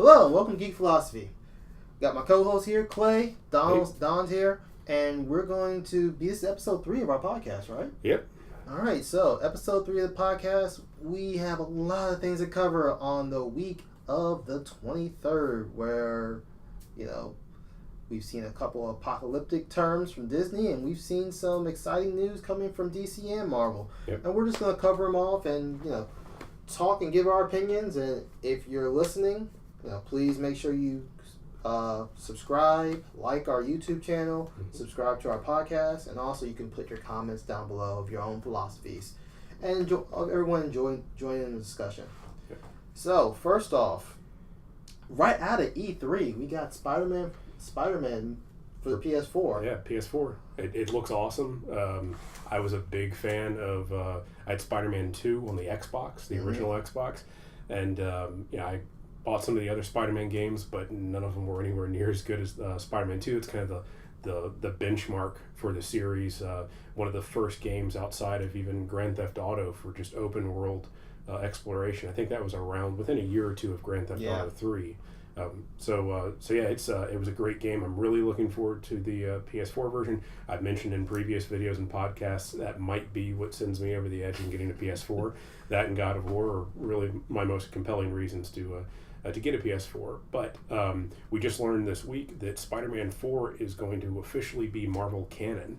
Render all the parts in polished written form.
Hello, welcome to Geek Philosophy. Got my co-host here, Clay. Don's here, and we're going to be this is episode 3 of our podcast, right? Yep. All right, so episode 3 of the podcast, we have a lot of things to cover on the week of the 23rd, where, we've seen a couple of apocalyptic terms from Disney, and we've seen some exciting news coming from DC and Marvel. Yep. And we're just going to cover them off and, talk and give our opinions. And if you're listening, please make sure you subscribe, like our YouTube channel, subscribe to our podcast, and also you can put your comments down below of your own philosophies. And everyone join in the discussion. Yep. So, first off, right out of E3, we got Spider-Man for the PS4. Yeah, PS4. It looks awesome. I was a big fan of I had Spider-Man 2 on the Xbox, the original Xbox, and I bought some of the other Spider-Man games, but none of them were anywhere near as good as Spider-Man 2. It's kind of the benchmark for the series. One of the first games outside of even Grand Theft Auto for just open world exploration. I think that was around within a year or two of Grand Theft Auto 3. It was a great game. I'm really looking forward to the PS4 version. I've mentioned in previous videos and podcasts that might be what sends me over the edge in getting a PS4. That and God of War are really my most compelling reasons to get a PS4. But we just learned this week that Spider-Man 4 is going to officially be Marvel canon.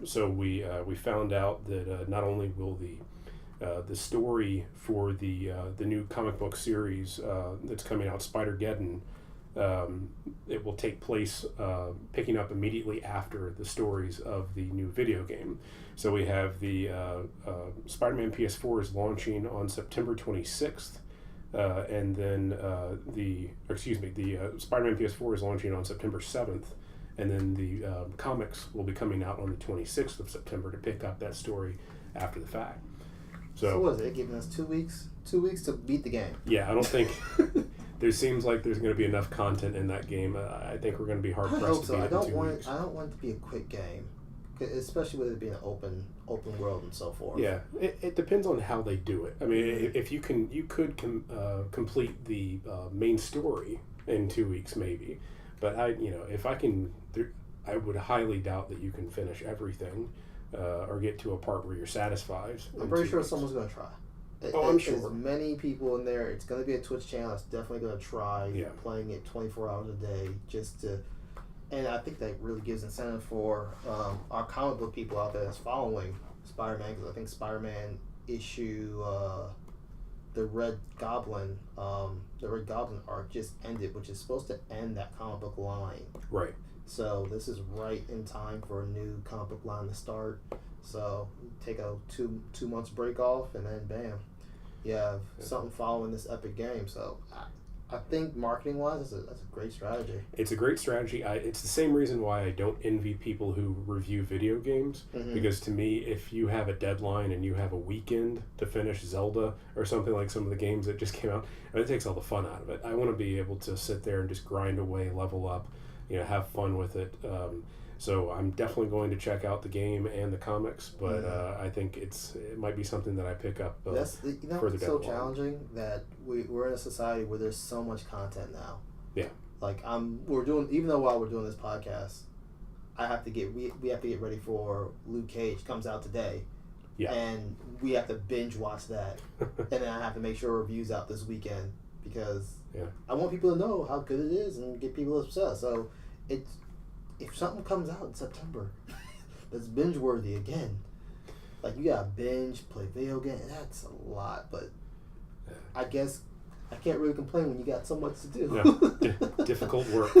So we found out that not only will the story for the new comic book series that's coming out, Spider-Geddon, it will take place picking up immediately after the stories of the new video game. So we have the Spider-Man PS4 is launching on September 26th, and then the Spider-Man PS4 is launching on September 7th, and then the comics will be coming out on the 26th of September to pick up that story after the fact. So what is it? Giving us 2 weeks? 2 weeks to beat the game. Yeah, I don't think there seems like there's going to be enough content in that game. I think we're going to be hard pressed to beat it in 2 weeks. I don't want it to be a quick game, especially with it being an open world and so forth. Yeah, it depends on how they do it. I mean, if you could complete the main story in 2 weeks maybe, but I would highly doubt that you can finish everything. Or get to a part where you're satisfied. I'm pretty sure someone's going to try. I'm sure. There's many people in there. It's going to be a Twitch channel that's definitely going to try playing it 24 hours a day just to... And I think that really gives incentive for our comic book people out there that's following Spider-Man, because I think Spider-Man issue... the Red Goblin arc just ended, which is supposed to end that comic book line. Right. So this is right in time for a new comic book line to start. So take a two months break off, and then bam, you have something following this epic game. So I think marketing wise, that's a great strategy. It's a great strategy. It's the same reason why I don't envy people who review video games, because to me, if you have a deadline and you have a weekend to finish Zelda or something like some of the games that just came out, it takes all the fun out of it. I want to be able to sit there and just grind away, level up, have fun with it. So I'm definitely going to check out the game and the comics, but I think it might be something that I pick up further down it's so challenging that we're in a society where there's so much content now. Yeah. Like while we're doing this podcast, we have to get ready for Luke Cage comes out today. Yeah. And we have to binge watch that. And then I have to make sure reviews out this weekend, because I want people to know how good it is and get people obsessed. So if something comes out in September that's binge worthy again, like you gotta binge, play video game, that's a lot. But I guess I can't really complain when you got so much to do. Difficult work.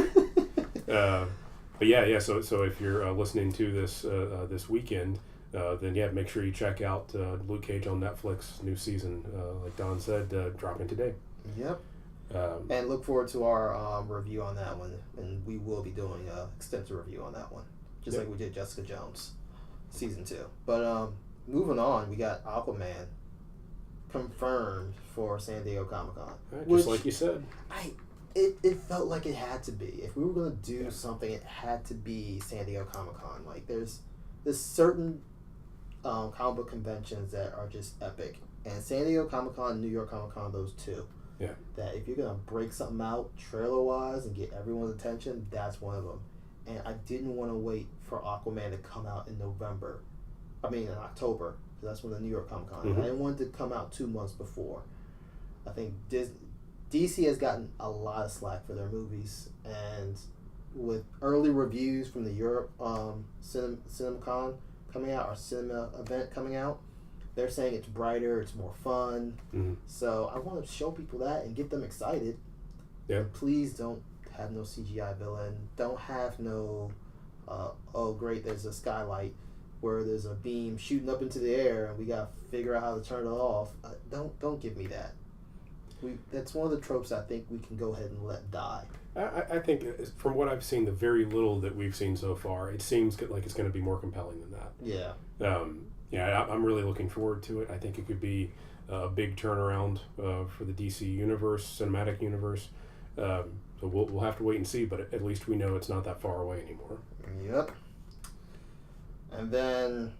But yeah. So if you're listening to this this weekend, then make sure you check out Luke Cage on Netflix, new season. Like Don said, dropping today. Yep. And look forward to our review on that one, and we will be doing an extensive review on that one, just like we did Jessica Jones, season 2. But moving on, we got Aquaman confirmed for San Diego Comic-Con. Right, just like you said. It felt like it had to be. If we were going to do something, it had to be San Diego Comic-Con. Like there's certain comic book conventions that are just epic, and San Diego Comic-Con and New York Comic-Con, those two Yeah. That if you're going to break something out trailer-wise and get everyone's attention, that's one of them. And I didn't want to wait for Aquaman to come out in October. That's when the New York Comic Con. I didn't want it to come out 2 months before. I think DC has gotten a lot of slack for their movies, and with early reviews from the Europe CinemaCon coming out, or cinema event coming out, they're saying it's brighter, it's more fun. So I want to show people that and get them excited. Yeah. Please don't have no CGI villain. Don't have no, oh great, there's a skylight where there's a beam shooting up into the air and we got to figure out how to turn it off. Don't give me that. That's one of the tropes I think we can go ahead and let die. I think from what I've seen, the very little that we've seen so far, it seems like it's going to be more compelling than that. Yeah. I'm really looking forward to it. I think it could be a big turnaround for the DC universe, cinematic universe. So we'll have to wait and see, but at least we know it's not that far away anymore. Yep. And then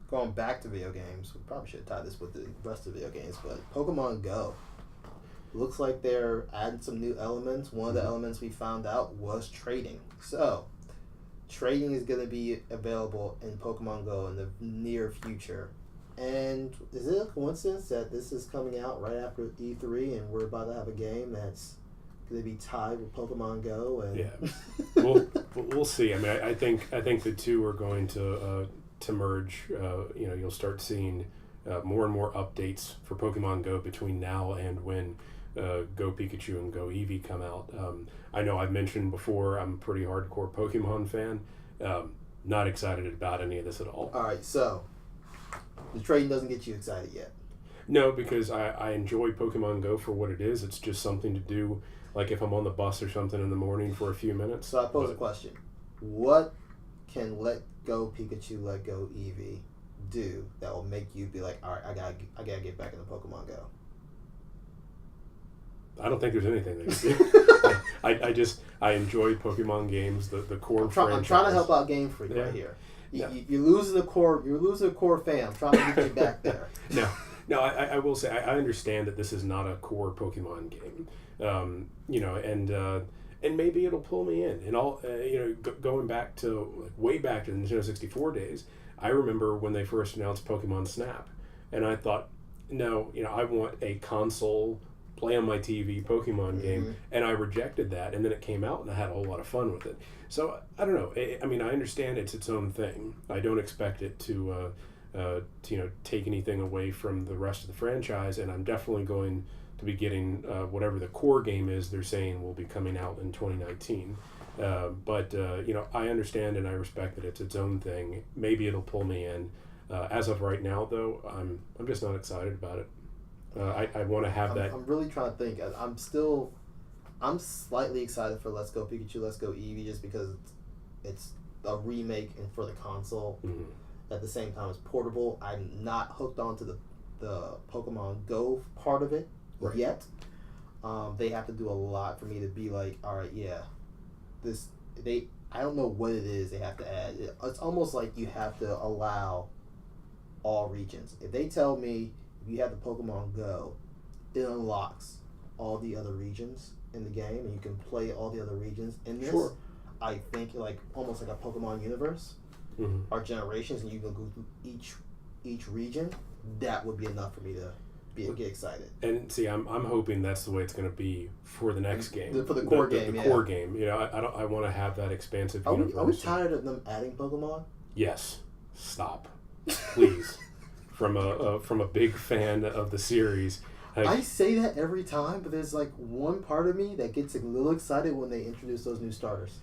going back to video games, we probably should tie this with the rest of the video games, but Pokemon Go. Looks like they're adding some new elements. One of the elements we found out was trading. So, trading is going to be available in Pokemon Go in the near future. And is it a coincidence that this is coming out right after E3 and we're about to have a game that's going to be tied with Pokemon Go? And yeah, we'll see. I mean, I think the two are going to merge. You'll start seeing more and more updates for Pokemon Go between now and when Go Pikachu and Go Eevee come out. I know I've mentioned before I'm a pretty hardcore Pokemon fan. Not excited about any of this at all. All right, so the trading doesn't get you excited yet. No, because I enjoy Pokemon Go for what it is. It's just something to do, like if I'm on the bus or something in the morning for a few minutes. So I pose a question. What can Let Go Pikachu, Let Go Eevee do that will make you be like, all right, I gotta get back into Pokemon Go? I don't think there's anything they can do. I enjoy Pokemon games, the core franchise. I'm trying to help out Game Freak right here. You're losing the core fan. I'm trying to get you back there. No, I will say I understand that this is not a core Pokemon game. And maybe it'll pull me in. And all going back to way back to the Nintendo 64 days, I remember when they first announced Pokemon Snap, and I thought, no, I want a console play on my TV Pokemon game, and I rejected that, and then it came out and I had a whole lot of fun with it. So I don't know. I mean, I understand it's its own thing. I don't expect it to take anything away from the rest of the franchise, and I'm definitely going to be getting whatever the core game is they're saying will be coming out in 2019. But I understand and I respect that it's its own thing. Maybe it'll pull me in. As of right now, though, I'm just not excited about it. I want to have that. I'm really trying to think. I'm slightly excited for Let's Go Pikachu, Let's Go Eevee, just because it's a remake and for the console. At the same time, it's portable. I'm not hooked onto the Pokemon Go part of it yet. They have to do a lot for me to be like, all right, yeah, I don't know what it is they have to add. It's almost like you have to allow all regions. If they tell me if you have the Pokemon Go, it unlocks all the other regions in the game, and you can play all the other regions in this. Sure. I think like almost like a Pokemon universe, or generations, and you can go through each region. That would be enough for me to get excited. And see, I'm hoping that's the way it's going to be for the next game, for the core game. The core game. I want to have that expansive universe. Are we tired of them adding Pokemon? Yes. Stop, please. From a big fan of the series. I say that every time, but there's like one part of me that gets a little excited when they introduce those new starters.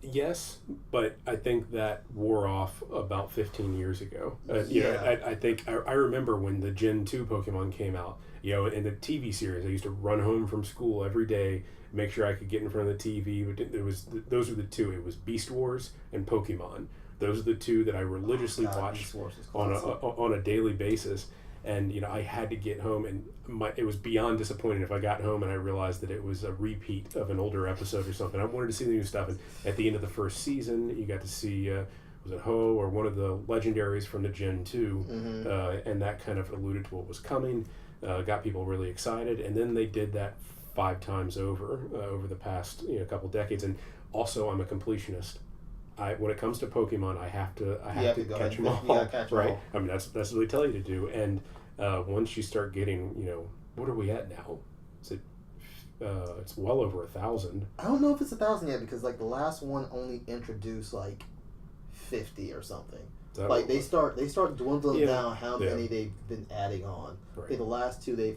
Yes, but I think that wore off about 15 years ago. I think I remember when the Gen 2 Pokemon came out. In the TV series, I used to run home from school every day, make sure I could get in front of the TV. But those were the two. It was Beast Wars and Pokemon. Those are the two that I religiously watched on a daily basis. And I had to get home, and it was beyond disappointing if I got home and I realized that it was a repeat of an older episode or something. I wanted to see the new stuff, and at the end of the first season, you got to see was it Ho or one of the legendaries from the Gen 2, and that kind of alluded to what was coming. got people really excited, and then they did that 5 times over the past couple decades. And also, I'm a completionist. When it comes to Pokemon, I have to catch them all, right? I mean, that's what they tell you to do. And once you start getting, what are we at now? Is it? It's well over 1,000. I don't know if it's 1,000 yet, because like the last one only introduced like 50 or something. Like they start dwindling down how many they've been adding on. Right. Okay, the last 2 they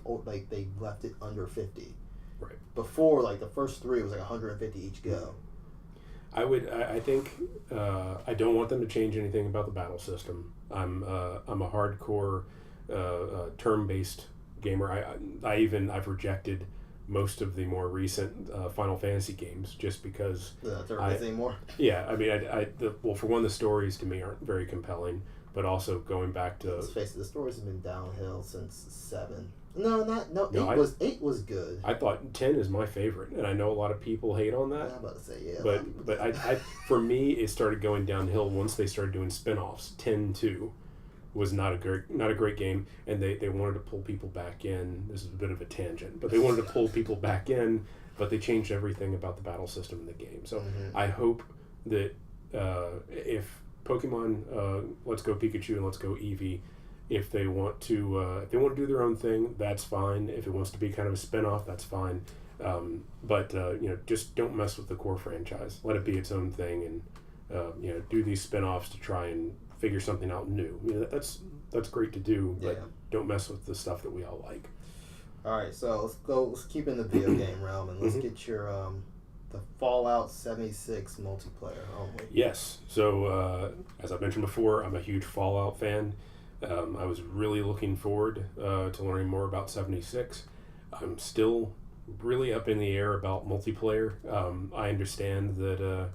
left it under 50. Right. Before, like the first 3 was like 150 each go. I think I don't want them to change anything about the battle system. I'm a hardcore turn-based gamer. I've rejected most of the more recent Final Fantasy games just because turn-based anymore. Yeah, I mean, well, for one, the stories to me aren't very compelling, but also going back to, let's face it, the stories have been downhill since 7. No, 8 was good. I thought 10 is my favorite, and I know a lot of people hate on that. I'm about to say, yeah. But I for me, it started going downhill once they started doing spin-offs. 10-2 was not a great game, and they wanted to pull people back in. This is a bit of a tangent, but they wanted to pull people back in, but they changed everything about the battle system in the game. So I hope that if Pokemon Let's Go Pikachu and Let's Go Eevee, if they want to do their own thing, that's fine. If it wants to be kind of a spin-off, that's fine. But just don't mess with the core franchise. Let it be its own thing, and do these spin-offs to try and figure something out new. That's great to do, but don't mess with the stuff that we all like. All right, so let's keep in the video game realm, and let's get your the Fallout 76 multiplayer only. Yes. So as I mentioned before, I'm a huge Fallout fan. I was really looking forward to learning more about 76. I'm still really up in the air about multiplayer. I understand that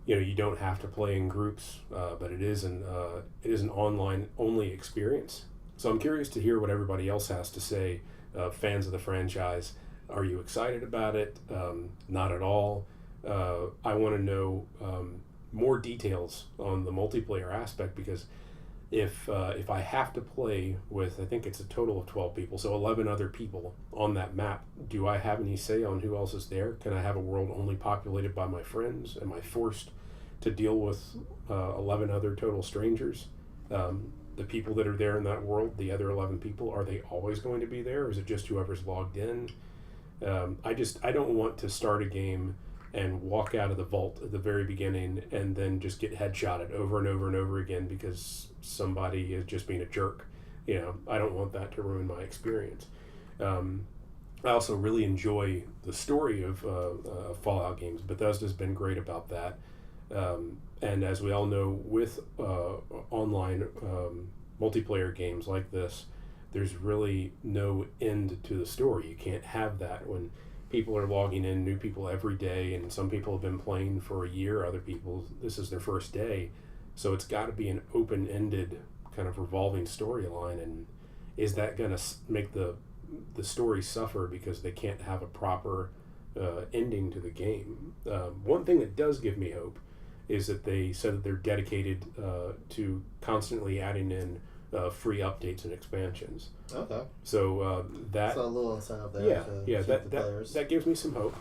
you don't have to play in groups, but it is an online only experience. So I'm curious to hear what everybody else has to say. Fans of the franchise, are you excited about it? Not at all. I want to know more details on the multiplayer aspect, because if I have to play with, I think it's a total of 12 people, so 11 other people on that map, do I have any say on who else is there? Can I have a world only populated by my friends? Am I forced to deal with 11 other total strangers? The people that are there in that world, the other 11 people, are they always going to be there, or is it just whoever's logged in? I don't want to start a game and walk out of the vault at the very beginning and then just get headshotted over and over and over again because somebody is just being a jerk. I don't want that to ruin my experience. I also really enjoy the story of Fallout games. Bethesda's been great about that. And as we all know, with online multiplayer games like this, there's really no end to the story. You can't have that when people are logging in, new people every day, and some people have been playing for a year, other people, this is their first day. So it's got to be an open-ended kind of revolving storyline, and is that going to make the story suffer because they can't have a proper ending to the game? One thing that does give me hope is that they said that they're dedicated to constantly adding in free updates and expansions. Okay. So that's a little incentive there. That gives me some hope.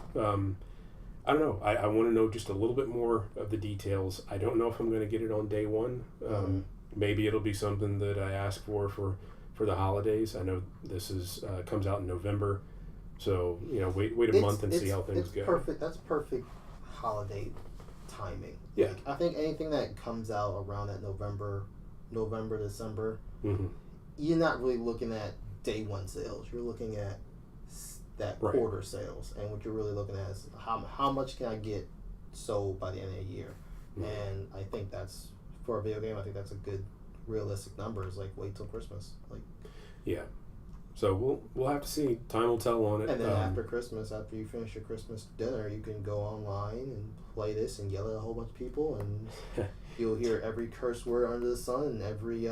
I don't know. I want to know just a little bit more of the details. I don't know if I'm going to get it on day one. Maybe it'll be something that I ask for the holidays. I know this is comes out in November, so wait a month and see how things go. Perfect. That's perfect holiday timing. Yeah. Like, I think anything that comes out around that November, December, you're not really looking at day one sales. You're looking at that quarter sales, and what you're really looking at is how much can I get sold by the end of the year. And I think that's, for a video game, I think that's a good realistic number, is like wait till Christmas. So we'll have to see. Time will tell on it. And then after Christmas, after you finish your Christmas dinner, you can go online and play this and yell at a whole bunch of people, and you'll hear every curse word under the sun and every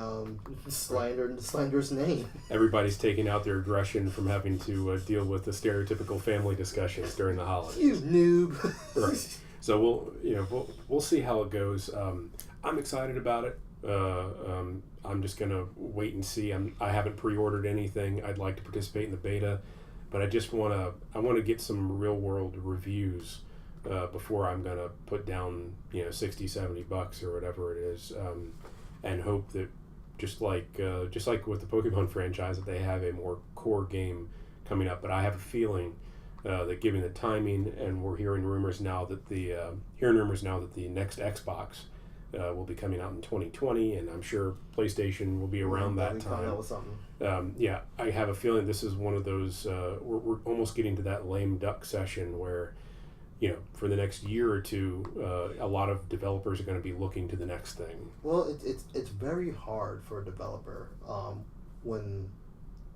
slanderous name. Everybody's taking out their aggression from having to deal with the stereotypical family discussions during the holidays. You noob. Right. So we'll see how it goes. I'm excited about it. I'm just gonna wait and see. I haven't pre-ordered anything. I'd like to participate in the beta, but I just wanna get some real world reviews before I'm gonna put down $60-$70 or whatever it is, and hope that just like with the Pokemon franchise, that they have a more core game coming up. But I have a feeling that given the timing, and we're hearing rumors now that the next Xbox will be coming out in 2020, and I'm sure PlayStation will be around that time. I have a feeling this is one of those. We're almost getting to that lame duck session where, for the next year or two, a lot of developers are going to be looking to the next thing. Well, it's very hard for a developer when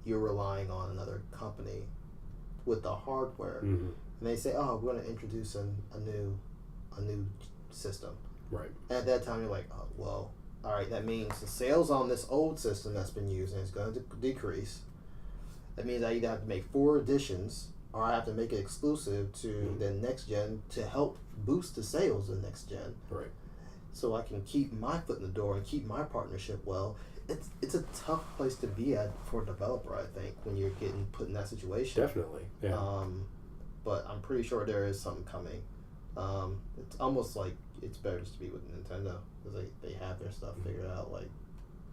you're relying on another company with the hardware, and they say, "Oh, we're going to introduce a new system." Right. And at that time, you're like, "Oh, well, all right. That means the sales on this old system that's been used is going to decrease. That means I either have to make 4 editions, or I have to make it exclusive to the next gen to help boost the sales of the next gen." Right. So I can keep my foot in the door and keep my partnership well. It's a tough place to be at for a developer, I think, when you're getting put in that situation. Definitely, yeah. But I'm pretty sure there is something coming. It's almost like it's better just to be with Nintendo, because they have their stuff figured out. Like,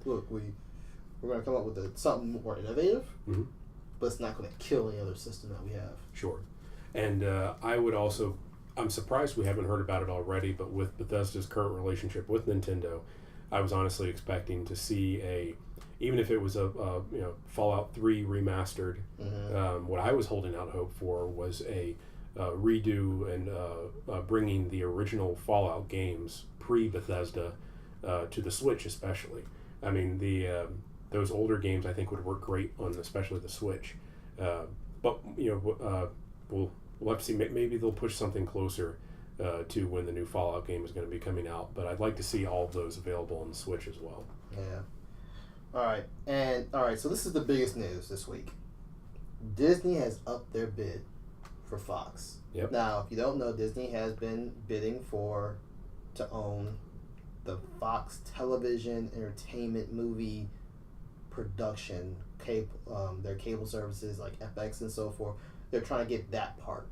look, we're going to come up with something more innovative, but it's not going to kill any other system that we have. Sure. And I'm surprised we haven't heard about it already, but with Bethesda's current relationship with Nintendo, I was honestly expecting to see even if it was a Fallout 3 remastered, what I was holding out hope for was a redo and bringing the original Fallout games pre-Bethesda to the Switch especially. I mean, those older games I think would work great on especially the Switch. But we'll have to see. Maybe they'll push something closer to when the new Fallout game is going to be coming out. But I'd like to see all of those available on the Switch as well. Yeah. All right. So this is the biggest news this week. Disney has upped their bid for Fox. Yep. Now, if you don't know, Disney has been bidding to own the Fox television, entertainment, movie production, their cable services like FX and so forth. They're trying to get that part.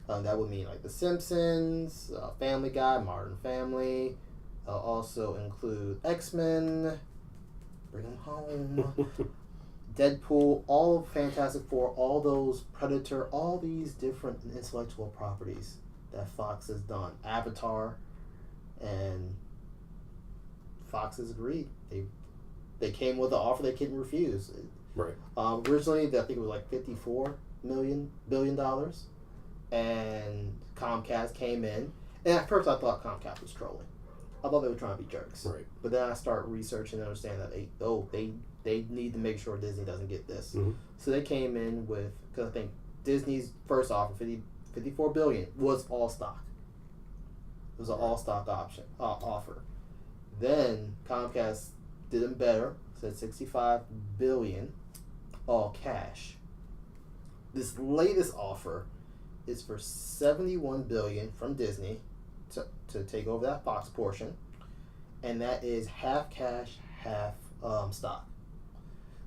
That would mean like The Simpsons, Family Guy, Modern Family. Also include X-Men, Bring Them Home, Deadpool, all of Fantastic Four, all those Predator, all these different intellectual properties that Fox has done. Avatar, and Fox has agreed. They came with an offer they couldn't refuse. Right. Originally, I think it was like $54 billion, and Comcast came in. And at first, I thought Comcast was trolling. I thought they were trying to be jerks. Right. But then I start researching and understand that they need to make sure Disney doesn't get this. So they came in with, because I think Disney's first offer, $54 billion, was all stock. It was an all stock offer. Then Comcast did them better, said $65 billion, all cash. This latest offer is for $71 billion from Disney to take over that Fox portion, and that is half cash, half stock.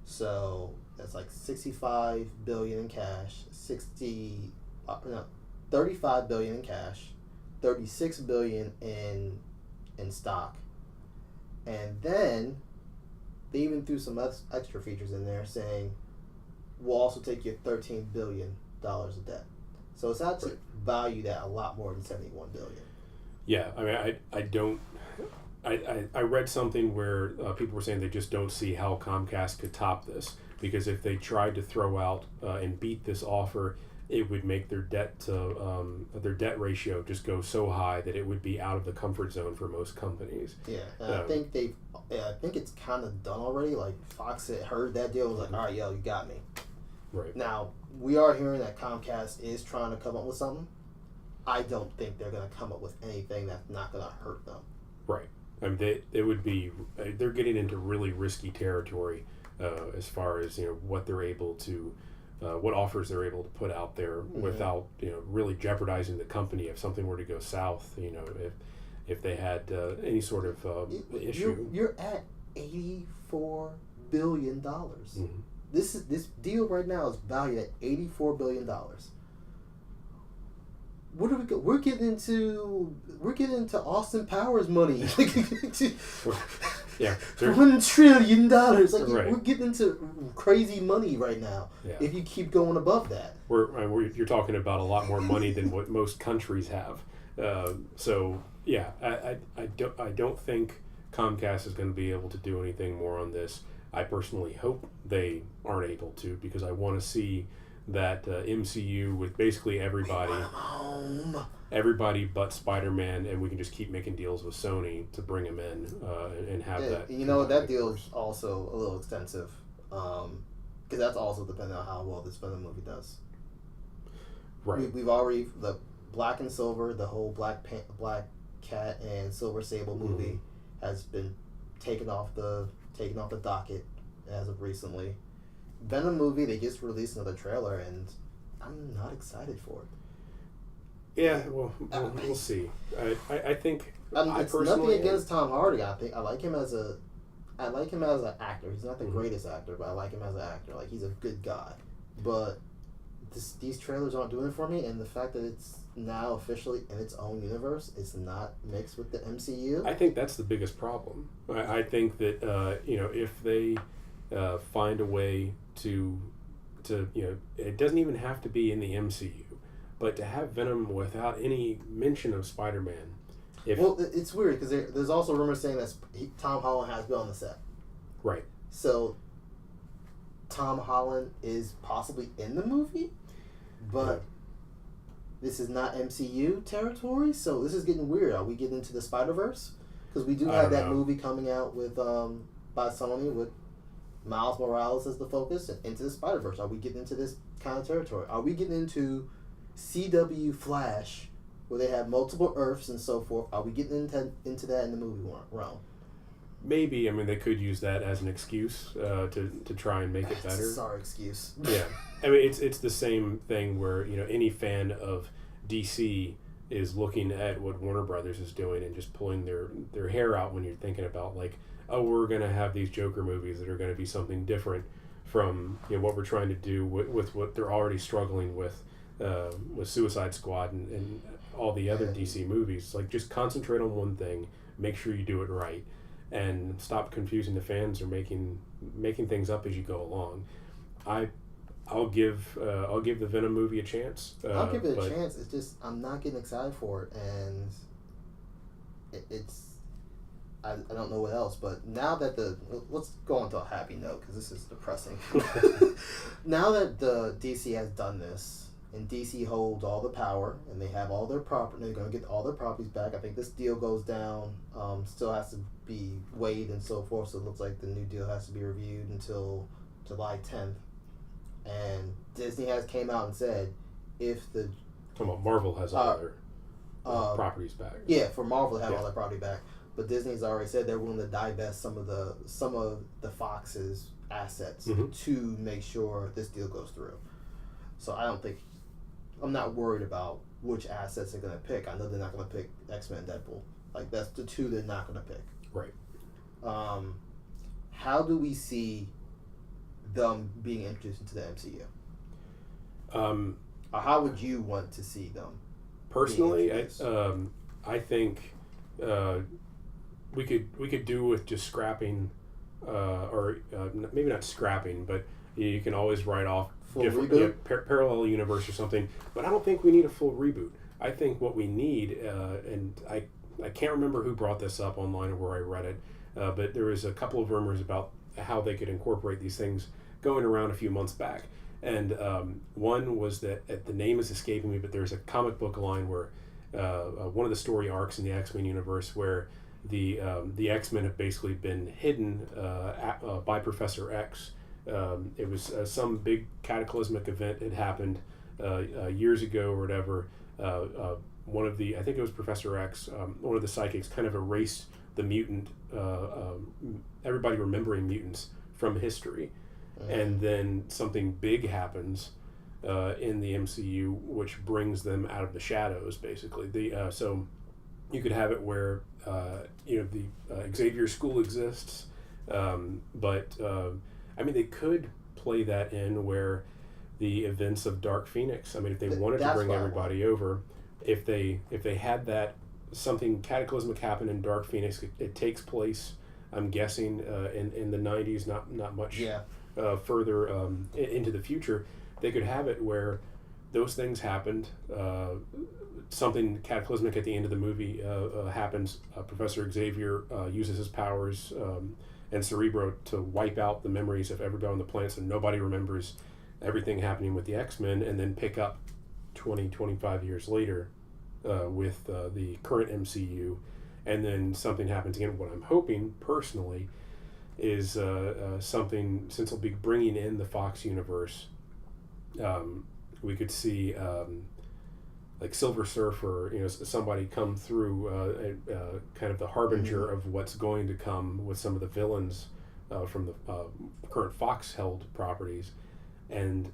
So that's like $65 billion in cash, $35 billion in cash, $36 billion in stock, and then they even threw some extra features in there saying we'll also take your $13 billion of debt. So it's actually valued at a lot more than $71 billion. Yeah, I mean, I read something where people were saying they just don't see how Comcast could top this, because if they tried to throw out and beat this offer, it would make their debt ratio just go so high that it would be out of the comfort zone for most companies. Yeah, and I think it's kind of done already. Like Fox had heard that deal and was like, all right, yo, you got me. Right. Now, we are hearing that Comcast is trying to come up with something. I don't think they're going to come up with anything that's not going to hurt them. Right. I mean, they're getting into really risky territory as far as what they're able to, what offers they're able to put out there without really jeopardizing the company if something were to go south. If they had any sort of issue. You're at $84 billion. Mm-hmm. This deal right now is valued at $84 billion. What do we go? We're getting into Austin Powers money. Yeah, $1 trillion. Like right. We're getting into crazy money right now. Yeah. If you keep going above that, you're talking about a lot more money than what most countries have. So yeah, I don't think Comcast is going to be able to do anything more on this. I personally hope they aren't able to, because I want to see that MCU with basically everybody but Spider-Man, and we can just keep making deals with Sony to bring him in and have that. You know, that deal is also a little extensive, because that's also depending on how well this Venom movie does. Right. We've already, the Black and Silver, the whole Black Cat and Silver Sable movie has been taken off the docket as of recently. Venom movie, they just released another trailer, and I'm not excited for it. Yeah, well, we'll see. I think it's nothing against Tom Hardy. I like him as an actor. He's not the greatest actor, but I like him as an actor. Like, he's a good guy. But these trailers aren't doing it for me, and the fact that it's now officially in its own universe, it's not mixed with the MCU. I think that's the biggest problem. I think that if they find a way to it doesn't even have to be in the MCU, but to have Venom without any mention of Spider-Man. Well, it's weird because there's also rumors saying that Tom Holland has been on the set. Right. So Tom Holland is possibly in the movie, but this is not MCU territory, so this is getting weird. Are we getting into the Spider-Verse? Because we do have that movie coming out with by Sony with Miles Morales as the focus, and Into the Spider-Verse. Are we getting into this kind of territory? Are we getting into CW Flash, where they have multiple Earths and so forth? Are we getting into that in the movie realm? Maybe. I mean, they could use that as an excuse to try and make it better. Sorry, excuse. Yeah. I mean, it's the same thing where, any fan of DC is looking at what Warner Brothers is doing and just pulling their hair out when you're thinking about, like, oh, we're going to have these Joker movies that are going to be something different from what we're trying to do with what they're already struggling with Suicide Squad and all the other DC movies. Like, just concentrate on one thing, make sure you do it right, and stop confusing the fans or making things up as you go along. I'll give the Venom movie a chance. I'll give it a chance. It's just I'm not getting excited for it, and it's I don't know what else. But now that let's go on to a happy note, because this is depressing. Now that the DC has done this, and DC holds all the power, and they have all their property, they're going to get all their properties back. I think this deal goes down. Still has to be weighed and so forth. So it looks like the new deal has to be reviewed until July 10th. And Disney has came out and said, if the Marvel has all their properties back. Yeah, for Marvel to have all their property back, but Disney's already said they're willing to divest some of the Fox's assets to make sure this deal goes through. So I'm not worried about which assets they're going to pick. I know they're not going to pick X-Men and Deadpool. Like, that's the two they're not going to pick. Right. How do we see them being introduced into the MCU? Or how would you want to see them? Personally, I think we could do with just scrapping, or maybe not scrapping, but you can always write off different parallel universe or something. But I don't think we need a full reboot. I think what we need, and I can't remember who brought this up online or where I read it, but there was a couple of rumors about how they could incorporate these things going around a few months back. And one was that the name is escaping me, but there's a comic book line where one of the story arcs in the X-Men universe where the X-Men have basically been hidden by Professor X. It was some big cataclysmic event had happened years ago or whatever. One of I think it was Professor X, one of the psychics kind of erased the mutant, everybody remembering mutants from history. And then something big happens in the MCU, which brings them out of the shadows, basically. So you could have it where the Xavier School exists, But I mean, they could play that in where the events of Dark Phoenix. I mean, if they wanted to bring everybody over, if they had that something cataclysmic happen in Dark Phoenix, it takes place, I'm guessing, in the 90s, not much further into the future. They could have it where those things happened. Something cataclysmic at the end of the movie happens. Professor Xavier uses his powers and Cerebro to wipe out the memories of everybody on the planet, so nobody remembers everything happening with the X-Men, and then pick up 25 years later with the current MCU, and then something happens again. What I'm hoping, personally, is something, since they'll be bringing in the Fox universe, we could see like Silver Surfer, somebody come through, kind of the harbinger of what's going to come with some of the villains from the current Fox-held properties, and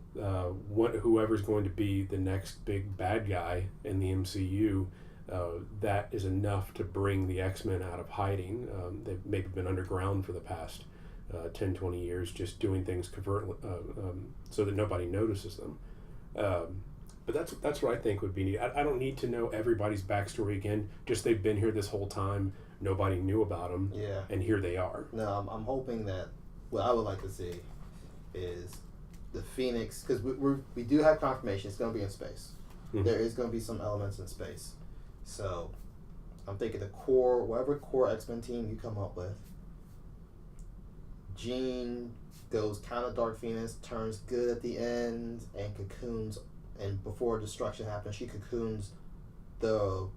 whoever's going to be the next big bad guy in the MCU, that is enough to bring the X-Men out of hiding. They've maybe been underground for the past 10, 20 years, just doing things covertly, so that nobody notices them. But that's what I think would be neat. I don't need to know everybody's backstory again. Just they've been here this whole time. Nobody knew about them. Yeah. And here they are. No, I'm hoping that what I would like to see is the Phoenix, because we do have confirmation it's going to be in space. Mm-hmm. There is going to be some elements in space. So I'm thinking whatever core X-Men team you come up with, Jean goes kind of Dark Phoenix, turns good at the end, and cocoons. And before destruction happens, she cocoons the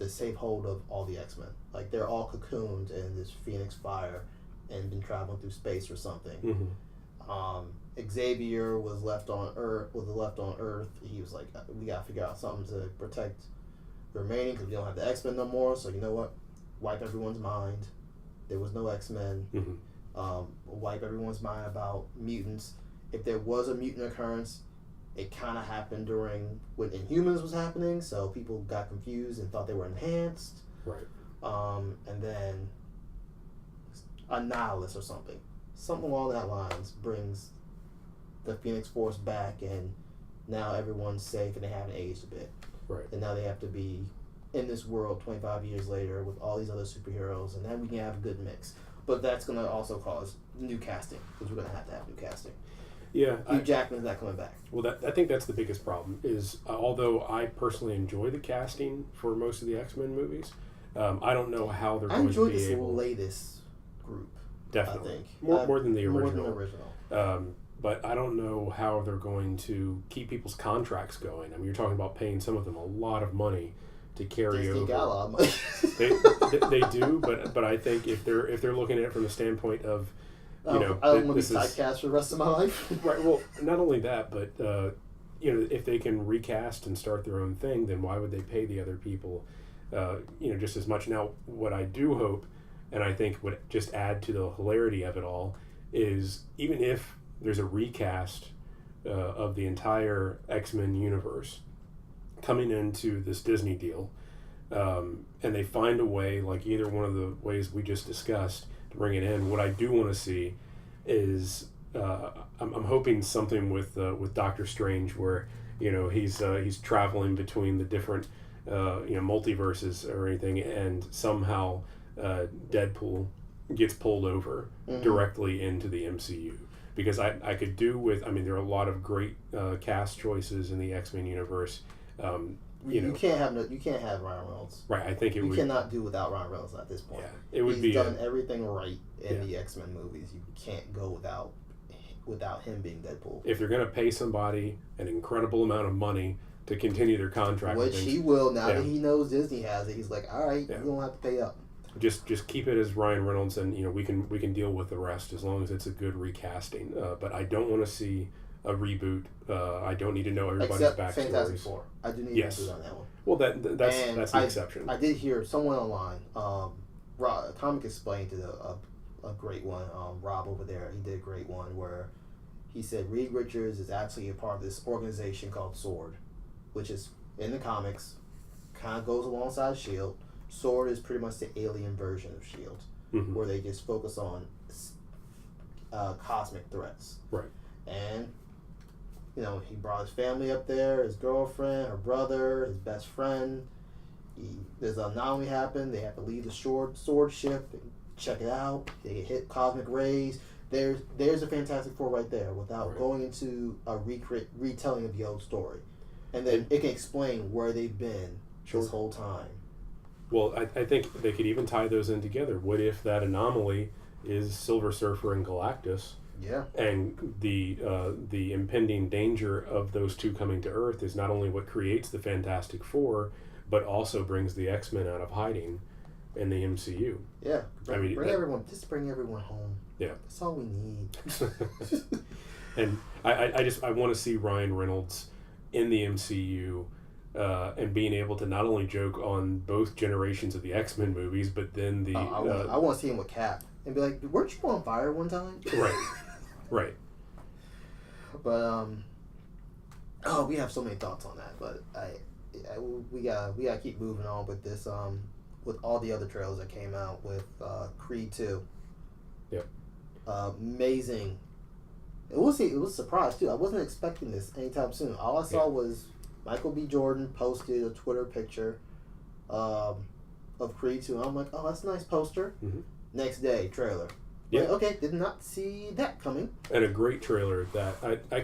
safe hold of all the X-Men. Like, they're all cocooned in this Phoenix fire and been traveling through space or something. Mm-hmm. Xavier was left on Earth. He was like, we gotta figure out something to protect the remaining, because we don't have the X-Men no more. So you know what? Wipe everyone's mind. There was no X-Men. Mm-hmm. Wipe everyone's mind about mutants. If there was a mutant occurrence, it kind of happened during when Inhumans was happening, so people got confused and thought they were enhanced. Right. And then Annihilus or something along that lines brings the Phoenix Force back, and now everyone's safe and they haven't aged a bit. Right. And now they have to be in this world 25 years later with all these other superheroes, and then we can have a good mix. But that's going to also cause new casting, because we're going to have new casting. Yeah, Hugh Jackman's not coming back. Well, I think that's the biggest problem. Is although I personally enjoy the casting for most of the X-Men movies, I don't know how they're going to be able. I enjoyed this latest group. Definitely, I think more than the original. More than the original. But I don't know how they're going to keep people's contracts going. I mean, you're talking about paying some of them a lot of money to carry over. Got a lot of money. they do, but I think if they're looking at it from the standpoint of, I don't want to be typecast for the rest of my life. Right. Well, not only that, but if they can recast and start their own thing, then why would they pay the other people, just as much? Now, what I do hope, and I think would just add to the hilarity of it all, is even if there's a recast of the entire X-Men universe coming into this Disney deal, and they find a way, like either one of the ways we just discussed, bring it in. What I do want to see is I'm hoping something with Doctor Strange, where he's traveling between the different multiverses or anything, and somehow Deadpool gets pulled over directly into the MCU, because I could do with, I mean, there are a lot of great cast choices in the X-Men universe. You can't have Ryan Reynolds. Right, I think you cannot do without Ryan Reynolds at this point. Yeah, He's done everything right in the X-Men movies. You can't go without him being Deadpool. If you're going to pay somebody an incredible amount of money to continue their contract, which he will now that he knows Disney has it, he's like, all right, you don't have to pay up. Just keep it as Ryan Reynolds, and we can deal with the rest as long as it's a good recasting. But I don't want to see a reboot. I don't need to know everybody's backstories. Fantastic Four. I do need a reboot on that one. Well, that's the exception. I did hear someone online, Comic Explained did a great one. Rob over there, he did a great one where he said Reed Richards is actually a part of this organization called SWORD, which is in the comics, kind of goes alongside SHIELD. SWORD is pretty much the alien version of SHIELD, where they just focus on cosmic threats. Right. And he brought his family up there, his girlfriend, her brother, his best friend. There's an anomaly happen. They have to leave the sword ship and check it out. They get hit cosmic rays. There's a Fantastic Four right there without going into a retelling of the old story. And then it can explain where they've been this whole time. Well, I think they could even tie those in together. What if that anomaly is Silver Surfer and Galactus? Yeah. And the impending danger of those two coming to Earth is not only what creates the Fantastic Four, but also brings the X-Men out of hiding in the MCU. Yeah. Bring everyone home. Yeah. That's all we need. And I want to see Ryan Reynolds in the MCU and being able to not only joke on both generations of the X-Men movies, but then the... I want to see him with Cap and be like, weren't you on fire one time? Right. But, we have so many thoughts on that, but we gotta keep moving on with this, with all the other trailers that came out with Creed 2. Yep. Amazing. It was a surprise too. I wasn't expecting this anytime soon. All I saw was Michael B. Jordan posted a Twitter picture of Creed 2. And I'm like, oh, that's a nice poster. Mm-hmm. Next day, trailer. Yeah. Like, okay, did not see that coming. And a great trailer at that. I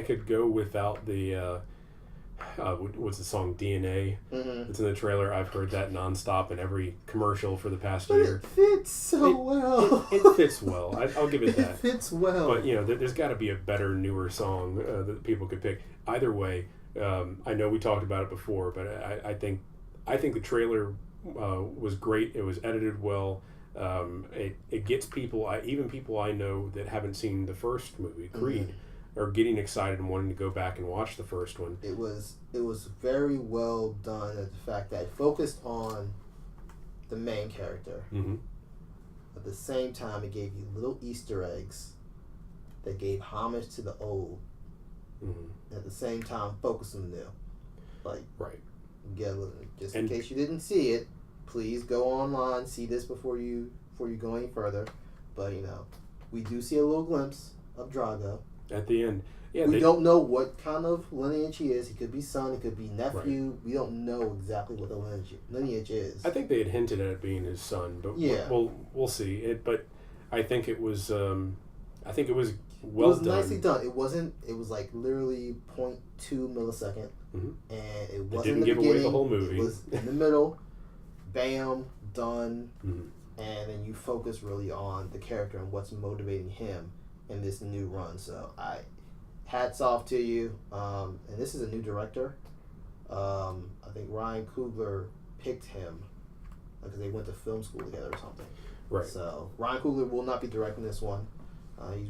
could go without the what's the song DNA? Mm-hmm. It's in the trailer. I've heard that nonstop in every commercial for the past year. It fits so well. It fits well. I'll give it that. It fits well. But there's got to be a better, newer song that people could pick. Either way, I know we talked about it before, but I think the trailer was great. It was edited well. It gets people, even people I know that haven't seen the first movie, Creed. Mm-hmm. Are getting excited and wanting to go back and watch the first one. It was very well done at the fact that it focused on the main character. Mm-hmm. At the same time, it gave you little Easter eggs that gave homage to the old. Mm-hmm. At the same time, focus on the new. Like, get a little, just in case you didn't see it, please go online, see this before you go any further. But we do see a little glimpse of Drago. At the end. Yeah, we don't know what kind of lineage he is. He could be son, he could be nephew. Right. We don't know exactly what the lineage is. I think they had hinted at it being his son, but we'll see. It, but I think it was well done. It was nicely done. It was like literally 0.2 millisecond, mm-hmm. and it wasn't didn't in the give beginning. Away the whole movie. It was in the middle. Bam, done, mm-hmm. and then you focus really on the character and what's motivating him in this new run. So hats off to you. And this is a new director. I think Ryan Coogler picked him because they went to film school together or something. Right. So Ryan Coogler will not be directing this one. He's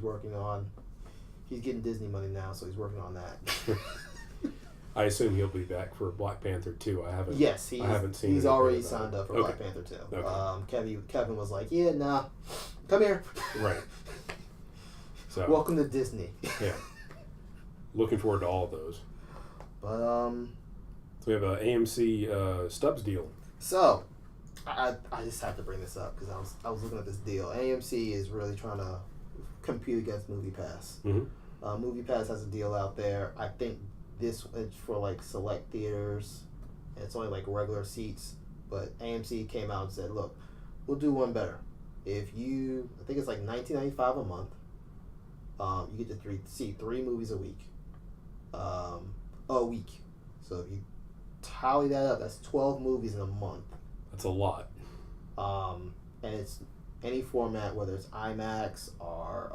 getting Disney money now, so he's working on that. I assume he'll be back for Black Panther 2. I haven't seen. He's already signed up for Black Panther 2. Okay. Kevin was like, yeah, nah, come here. Right. So welcome to Disney. Yeah. Looking forward to all of those. But so we have a AMC Stubbs deal. So I just have to bring this up because I was looking at this deal. AMC is really trying to compete against MoviePass. Mm-hmm. MoviePass has a deal out there. I think this is for like select theaters. And it's only like regular seats. But AMC came out and said, look, we'll do one better. I think it's like $19.95 a month. You get to see 3 movies a week. A week. So if you tally that up, that's 12 movies in a month. That's a lot. And it's any format, whether it's IMAX or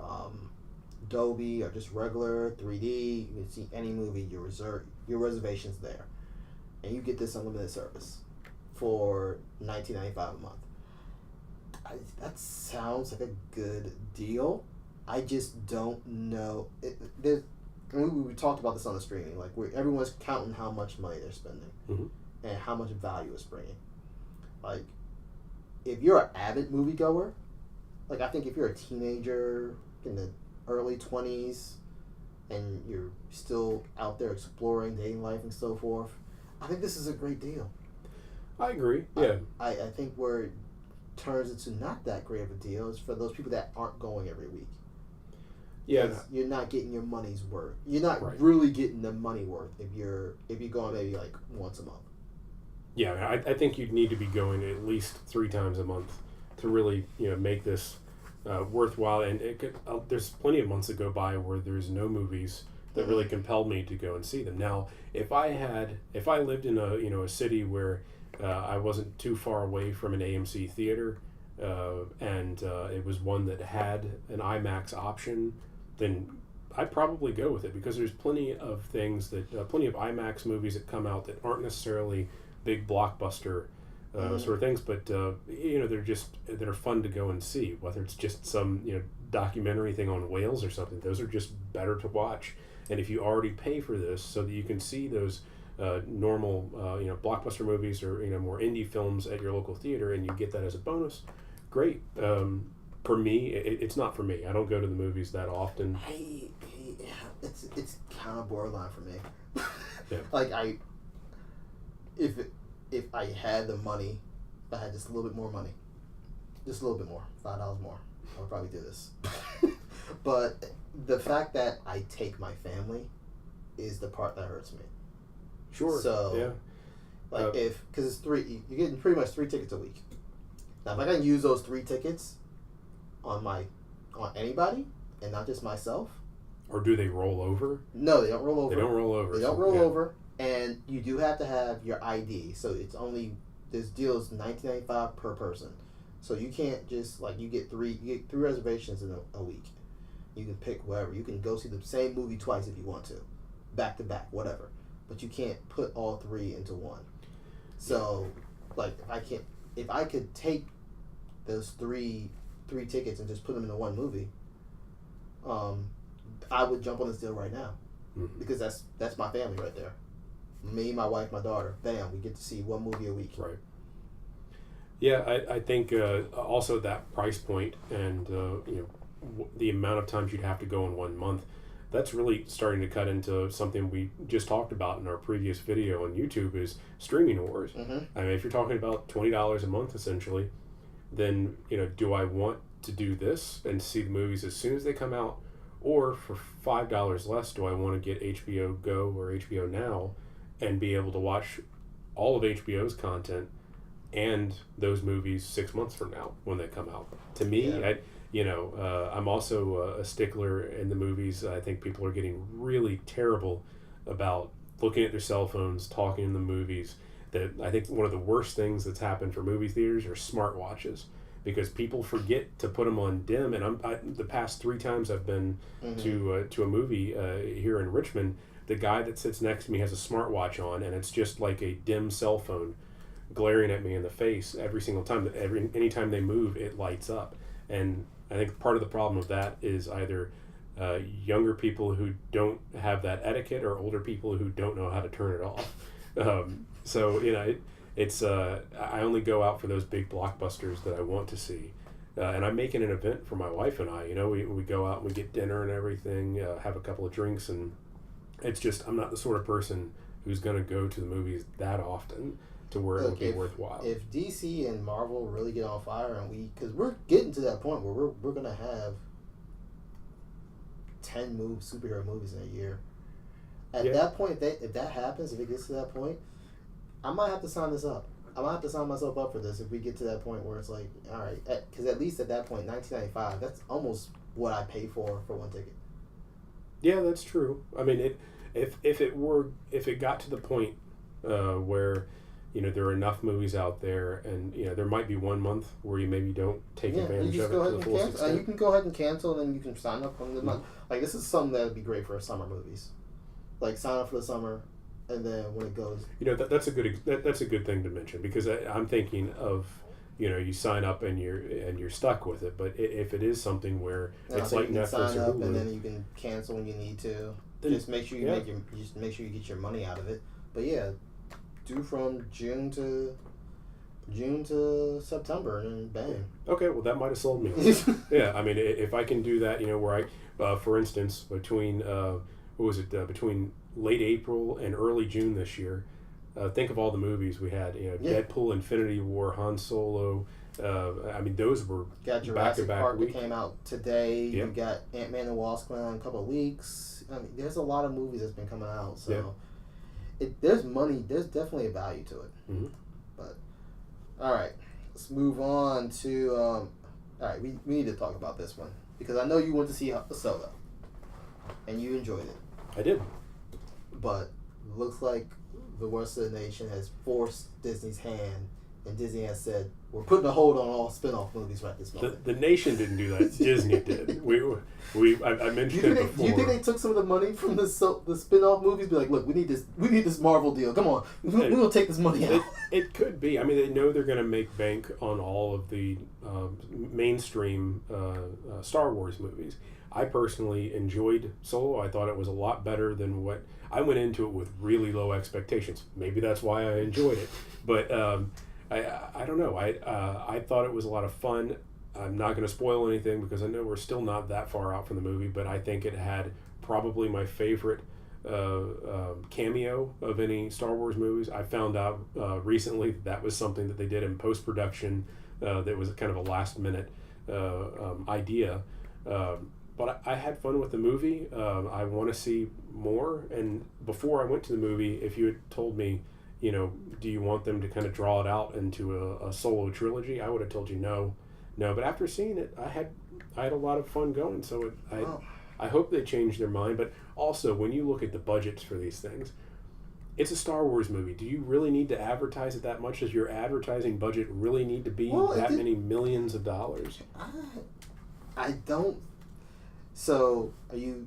Dolby or just regular 3D. You can see any movie. Your reservation's there, and you get this unlimited service for $19.95 a month. That sounds like a good deal. I just don't know. We talked about this on the streaming. Like everyone's counting how much money they're spending, mm-hmm. and how much value it's bringing. Like, if you're an avid moviegoer, like I think if you're a teenager in the early 20s, and you're still out there exploring dating life and so forth, I think this is a great deal. I agree. Yeah. I think turns into not that great of a deal is for those people that aren't going every week. Yeah, you're not getting your money's worth. You're not right. really getting the money worth if you're going maybe like once a month. Yeah, I think you'd need to be going at least 3 times a month to really make this worthwhile. And there's plenty of months that go by where there's no movies that really compelled me to go and see them. Now, if I lived in a city where I wasn't too far away from an AMC theater, and it was one that had an IMAX option, then I'd probably go with it, because there's plenty of things plenty of IMAX movies that come out that aren't necessarily big blockbuster sort of things, but that are fun to go and see. Whether it's just some documentary thing on whales or something, those are just better to watch. And if you already pay for this so that you can see those normal blockbuster movies or more indie films at your local theater, and you get that as a bonus, great. For me, it's not for me. I don't go to the movies that often. It's kind of borderline for me. Yeah. Like if I had the money, if I had just a little bit more money, just a little bit more, $5 more, I would probably do this. But the fact that I take my family is the part that hurts me. Sure. So, yeah. because it's you're getting pretty much 3 tickets a week. Now, if I can use those 3 tickets on anybody and not just myself. Or do they roll over? No, they don't roll over. They don't roll over. They don't roll over, and you do have to have your ID. So it's this deal is $19.95 per person. So you can't just you get 3 reservations in a week. You can pick whatever. You can go see the same movie twice if you want to, back to back, whatever. But you can't put all 3 into one. So, if I could take those three tickets and just put them into one movie, I would jump on this deal right now, because that's my family right there. Me, my wife, my daughter. Bam, we get to see one movie a week. Right. Yeah, I think also that price point and the amount of times you'd have to go in 1 month, that's really starting to cut into something we just talked about in our previous video on YouTube, is streaming wars. Mm-hmm. I mean, if you're talking about $20 a month essentially, then do I want to do this and see the movies as soon as they come out, or for $5 less, do I want to get HBO Go or HBO Now and be able to watch all of HBO's content and those movies 6 months from now when they come out? To me, I'm also a stickler in the movies. I think people are getting really terrible about looking at their cell phones, talking in the movies. That I think one of the worst things that's happened for movie theaters are smartwatches, because people forget to put them on dim. And the past 3 times I've been to a movie here in Richmond, the guy that sits next to me has a smartwatch on, and it's just like a dim cell phone glaring at me in the face every single time. Anytime they move, it lights up. And I think part of the problem with that is either younger people who don't have that etiquette, or older people who don't know how to turn it off. So it's I only go out for those big blockbusters that I want to see, and I'm making an event for my wife and I. We go out and we get dinner and everything, have a couple of drinks, and it's just, I'm not the sort of person who's going to go to the movies that often to where it would be worthwhile. If DC and Marvel really get on fire, and because we're getting to that point where we're going to have 10 superhero movies in a year. At that point, if that happens, if it gets to that point, I might have to sign this up. I might have to sign myself up for this if we get to that point where it's like, all right, because at least at that point, $19.95, that's almost what I pay for 1 ticket. Yeah, that's true. I mean, if it got to the point where there are enough movies out there, and there might be 1 month where you maybe don't take advantage of it to the fullest extent. You can go ahead and cancel, and then you can sign up on the month. Like, this is something that would be great for summer movies. Like, sign up for the summer, and then when it goes, that's a good thing to mention, because I'm thinking of you sign up and you're stuck with it. But if it is something where it's like Netflix sign or up, Hulu, and then you can cancel when you need to. Just make sure you make sure you get your money out of it. But yeah, do from June to September, and bang. Okay, well, that might have sold me. Yeah, I mean, if I can do that, where I, for instance, between between late April and early June this year, think of all the movies we had. Deadpool, Infinity War, Han Solo, I mean, those were got Jurassic Park that came out today. Yep. You got Ant-Man and Wasp coming out in a couple of weeks. I mean, there's a lot of movies that's been coming out. So there's money. There's definitely a value to it. Mm-hmm. But all right, let's move on to. All right, we need to talk about this one because I know you went to see Solo, and you enjoyed it. I did. But it looks like the rest of the nation has forced Disney's hand, and Disney has said, we're putting a hold on all spin-off movies right this moment. The nation didn't do that. Disney did. I mentioned it before. Do you think they took some of the money from the spin-off movies? Be like, look, we need this Marvel deal. Come on, we're gonna take this money out. It could be. I mean, they know they're going to make bank on all of the mainstream Star Wars movies. I personally enjoyed Solo. I thought it was a lot better than what I went into it with. Really low expectations. Maybe that's why I enjoyed it. But I don't know. I thought it was a lot of fun. I'm not going to spoil anything because I know we're still not that far out from the movie, but I think it had probably my favorite cameo of any Star Wars movies. I found out recently that was something that they did in post-production that was kind of a last-minute idea. But I had fun with the movie. I want to see more. And before I went to the movie, if you had told me, do you want them to kind of draw it out into a solo trilogy? I would have told you no. But after seeing it, I had a lot of fun going. So I hope they change their mind. But also, when you look at the budgets for these things, it's a Star Wars movie. Do you really need to advertise it that much? Does your advertising budget really need to be many millions of dollars? I don't. So are you?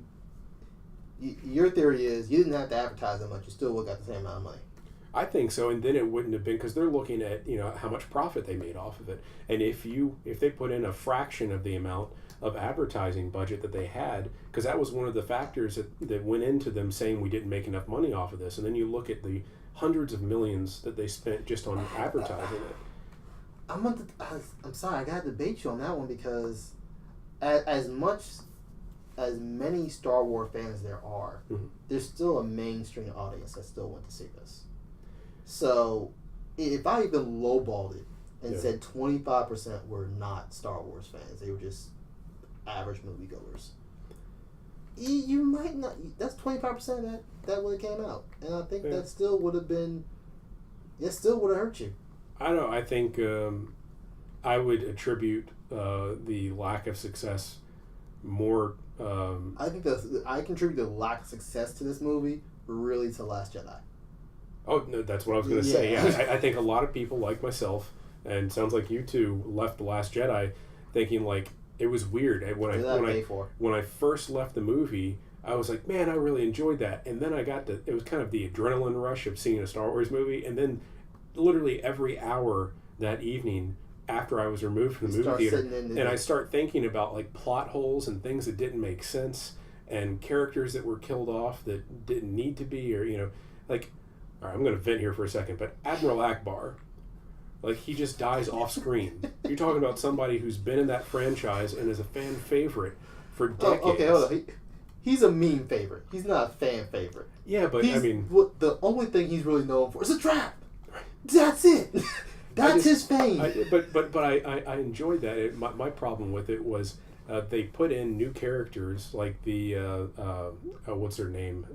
Your theory is you didn't have to advertise that much. You still would have got the same amount of money. I think so, and then it wouldn't have been because they're looking at how much profit they made off of it, and if they put in a fraction of the amount of advertising budget that they had, because that was one of the factors that went into them saying we didn't make enough money off of this, and then you look at the hundreds of millions that they spent just on advertising it. I'm sorry, I got to debate you on that one because as many Star Wars fans there are, there's still a mainstream audience that still went to see this. So, if I even lowballed it and said 25% were not Star Wars fans, they were just average moviegoers, you might not. That's 25% that would have came out, and I think that still would have been. It still would have hurt you. I don't know. I think I would attribute the lack of success more. I think I contribute the lack of success to this movie really to Last Jedi. Oh, no, that's what I was going to say. Yeah, I think a lot of people like myself, and sounds like you too, left The Last Jedi thinking like it was weird. When I first left the movie, I was like, man, I really enjoyed that. And then it was kind of the adrenaline rush of seeing a Star Wars movie. And then literally every hour that evening after I was removed from the movie theater, and I start thinking about like plot holes and things that didn't make sense and characters that were killed off that didn't need to be, or, like, all right, I'm going to vent here for a second, but Admiral Akbar, like, he just dies off screen. You're talking about somebody who's been in that franchise and is a fan favorite for decades. Oh, okay, hold on. He's a meme favorite. He's not a fan favorite. Yeah, but the only thing he's really known for is a trap. That's it. That's his fame. But I enjoyed that. My problem with it was they put in new characters like the what's her name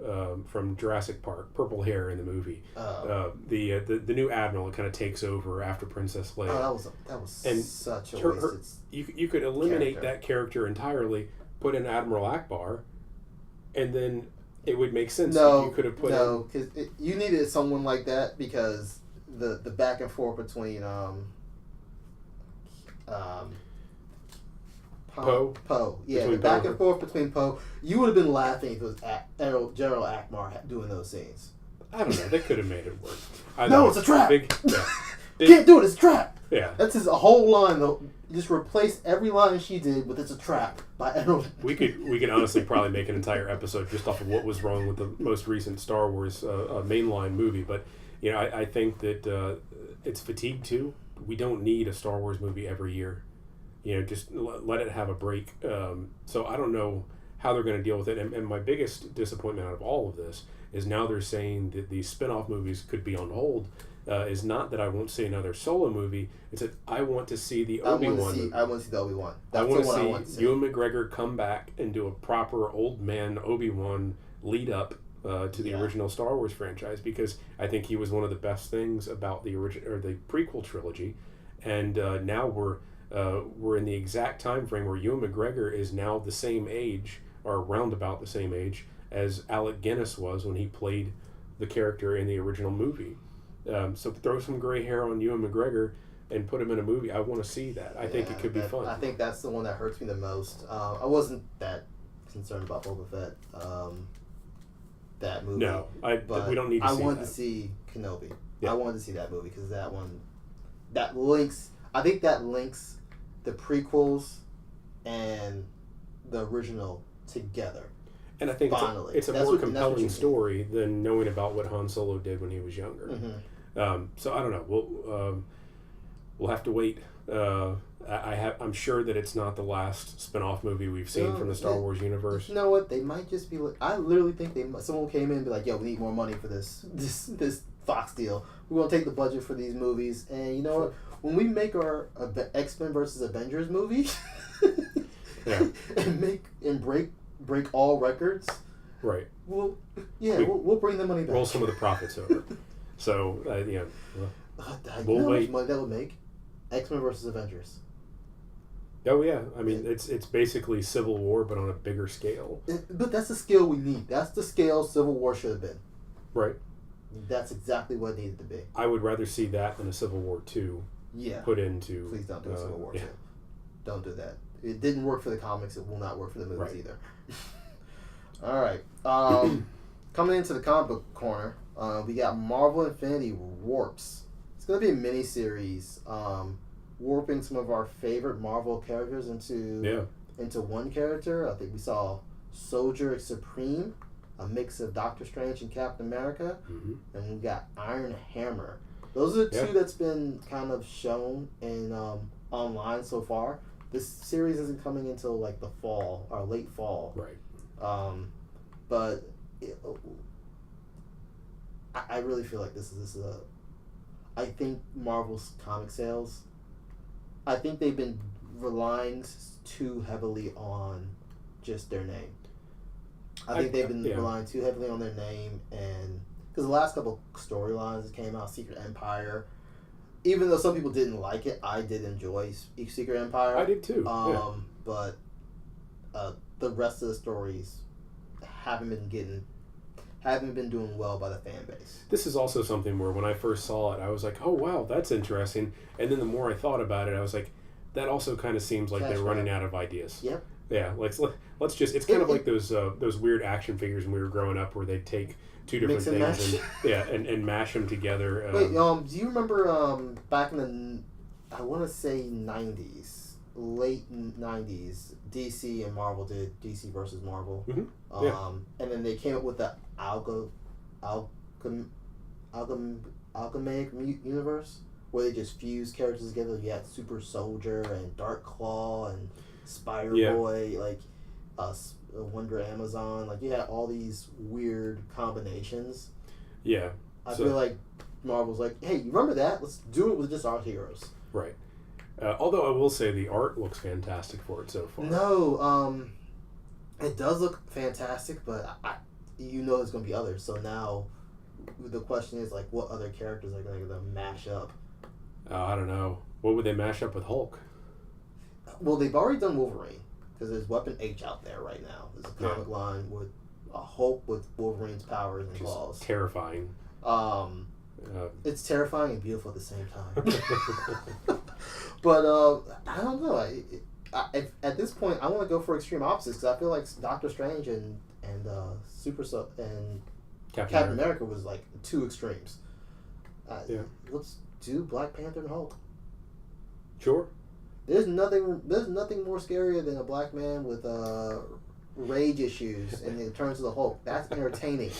from Jurassic Park, purple hair in the movie. The new admiral that kind of takes over after Princess Leia. Oh, that was such a wasted. You could eliminate that character entirely, put in Admiral Akbar, and then it would make sense. You could have put because you needed someone like that because the back and forth between Poe. Yeah, the back and forth between Poe. You would have been laughing if it was General Akbar doing those scenes. I don't know. They could have made it work. No, it's a trap. Can't do it. It's a trap. Yeah. That's his whole line though. Just replace every line she did with "It's a trap" by Admiral. We could honestly probably make an entire episode just off of what was wrong with the most recent Star Wars mainline movie. But I think that it's fatigue too. We don't need a Star Wars movie every year. Just let it have a break. So I don't know how they're going to deal with it. And my biggest disappointment out of all of this is now they're saying that these spin-off movies could be on hold. is not that I won't see another Solo movie. It's that I want to see the Obi-Wan movie. I want to see the Obi-Wan. I want to see Ewan McGregor come back and do a proper old man Obi-Wan lead up to the original Star Wars franchise, because I think he was one of the best things about the the prequel trilogy, and now we're in the exact time frame where Ewan McGregor is now the same age, or around about the same age, as Alec Guinness was when he played the character in the original movie. So throw some gray hair on Ewan McGregor and put him in a movie. I want to see that. I think it could be fun. I think that's the one that hurts me the most. I wasn't that concerned about Boba Fett, that movie. No, we don't need to see that. I wanted to see Kenobi. Yeah. I wanted to see that movie because that links. I think that links the prequels and the original together. And I think it's a more compelling story than knowing about what Han Solo did when he was younger. Mm-hmm. So I don't know. We'll have to wait. I'm sure that it's not the last spin-off movie we've seen from the Star Wars universe. You know what? They might just be. I literally think someone came in and be like, "Yo, we need more money for this Fox deal. We're gonna take the budget for these movies, and you know what? When we make our X-Men versus Avengers movie, and break all records, right? We'll bring the money back. Roll some of the profits over. So we'll wait. How much money that would make? X-Men versus Avengers. Oh yeah, I mean it's basically Civil War but on a bigger scale. But that's the scale we need. That's the scale Civil War should have been. Right. That's exactly what it needed to be. I would rather see that than a Civil War 2. Yeah. Put into. Please don't do a Civil War 2. Don't do that. It didn't work for the comics. It will not work for the movies either. All right. Coming into the comic book corner, we got Marvel Infinity Warps. It's going to be a mini-series, warping some of our favorite Marvel characters into one character. I think we saw Soldier Supreme, a mix of Doctor Strange and Captain America, and we got Iron Hammer. Those are the two that's been kind of shown in online so far. This series isn't coming until like the fall or late fall. Right. But I really feel like this is a. I think Marvel's comic sales. I think they've been relying too heavily on just their name. I think they've been relying too heavily on their name, and because the last couple storylines that came out, Secret Empire, even though some people didn't like it, I did enjoy Secret Empire. I did too. But the rest of the stories haven't been doing well by the fan base. This is also something where when I first saw it, I was like, "Oh wow, that's interesting." And then the more I thought about it, I was like, "That also kind of seems like they're running out of ideas." Yep. Yeah, let's just. It's kind of like those weird action figures when we were growing up, where they'd take two different things and mash them together. Wait, do you remember back in the, I want to say 90s, late 90s, DC and Marvel did DC versus Marvel. Mm-hmm. And then they came up with the alchemic universe, where they just fused characters together. You had Super Soldier and Dark Claw and Spider-Boy, like Wonder Amazon. Like, you had all these weird combinations. Yeah. I feel like Marvel's like, hey, you remember that? Let's do it with just our heroes. Right. Although I will say the art looks fantastic for it so far. No, it does look fantastic, but there's going to be others. So now the question is, like, what other characters are going to mash up? I don't know. What would they mash up with Hulk? Well, they've already done Wolverine, because there's Weapon H out there right now. There's a comic line with a Hulk with Wolverine's powers and claws. Terrifying. It's terrifying and beautiful at the same time. But I don't know. At this point, I want to go for extreme opposites, because I feel like Doctor Strange and Captain America was like two extremes. Let's do Black Panther and Hulk. Sure. There's nothing more scarier than a black man with rage issues and it turns to the Hulk. That's entertaining.